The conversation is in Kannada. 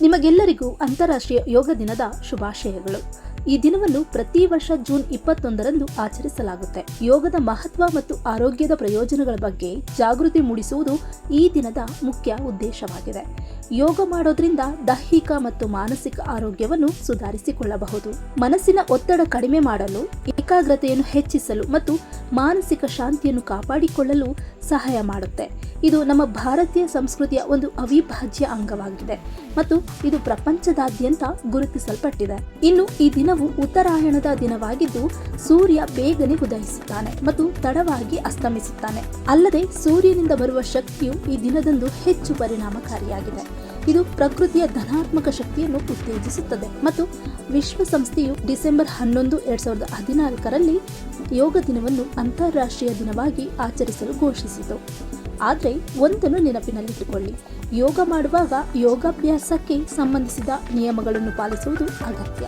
ನಿಮಗೆಲ್ಲರಿಗೂ ಅಂತಾರಾಷ್ಟ್ರೀಯ ಯೋಗ ದಿನದ ಶುಭಾಶಯಗಳು. ಈ ದಿನವನ್ನು ಪ್ರತಿ ವರ್ಷ ಜೂನ್ 21ರಂದು ಆಚರಿಸಲಾಗುತ್ತೆ. ಯೋಗದ ಮಹತ್ವ ಮತ್ತು ಆರೋಗ್ಯದ ಪ್ರಯೋಜನಗಳ ಬಗ್ಗೆ ಜಾಗೃತಿ ಮೂಡಿಸುವುದು ಈ ದಿನದ ಮುಖ್ಯ ಉದ್ದೇಶವಾಗಿದೆ. ಯೋಗ ಮಾಡೋದ್ರಿಂದ ದೈಹಿಕ ಮತ್ತು ಮಾನಸಿಕ ಆರೋಗ್ಯವನ್ನು ಸುಧಾರಿಸಿಕೊಳ್ಳಬಹುದು. ಮನಸ್ಸಿನ ಒತ್ತಡ ಕಡಿಮೆ ಮಾಡಲು, ಏಕಾಗ್ರತೆಯನ್ನು ಹೆಚ್ಚಿಸಲು ಮತ್ತು ಮಾನಸಿಕ ಶಾಂತಿಯನ್ನು ಕಾಪಾಡಿಕೊಳ್ಳಲು ಸಹಾಯ ಮಾಡುತ್ತೆ. ಇದು ನಮ್ಮ ಭಾರತೀಯ ಸಂಸ್ಕೃತಿಯ ಒಂದು ಅವಿಭಾಜ್ಯ ಅಂಗವಾಗಿದೆ ಮತ್ತು ಇದು ಪ್ರಪಂಚದಾದ್ಯಂತ ಗುರುತಿಸಲ್ಪಟ್ಟಿದೆ. ಇನ್ನು ಈ ದಿನವು ಉತ್ತರಾಯಣದ ದಿನವಾಗಿದ್ದು, ಸೂರ್ಯ ಬೇಗನೆ ಉದಯಿಸುತ್ತಾನೆ ಮತ್ತು ತಡವಾಗಿ ಅಸ್ತಮಿಸುತ್ತಾನೆ. ಅಲ್ಲದೆ ಸೂರ್ಯನಿಂದ ಬರುವ ಶಕ್ತಿಯು ಈ ದಿನದಂದು ಹೆಚ್ಚು ಪರಿಣಾಮಕಾರಿಯಾಗಿದೆ. ಇದು ಪ್ರಕೃತಿಯ ಧನಾತ್ಮಕ ಶಕ್ತಿಯನ್ನು ಉತ್ತೇಜಿಸುತ್ತದೆ ಮತ್ತು ವಿಶ್ವಸಂಸ್ಥೆಯು ಡಿಸೆಂಬರ್ 11, 2014ರಲ್ಲಿ ಯೋಗ ದಿನವನ್ನು ಅಂತಾರಾಷ್ಟ್ರೀಯ ದಿನವಾಗಿ ಆಚರಿಸಲು ಘೋಷಿಸಿತು. ಆದರೆ ಒಂದನ್ನು ನೆನಪಿನಲ್ಲಿಟ್ಟುಕೊಳ್ಳಿ, ಯೋಗ ಮಾಡುವಾಗ ಯೋಗಾಭ್ಯಾಸಕ್ಕೆ ಸಂಬಂಧಿಸಿದ ನಿಯಮಗಳನ್ನು ಪಾಲಿಸುವುದು ಅಗತ್ಯ.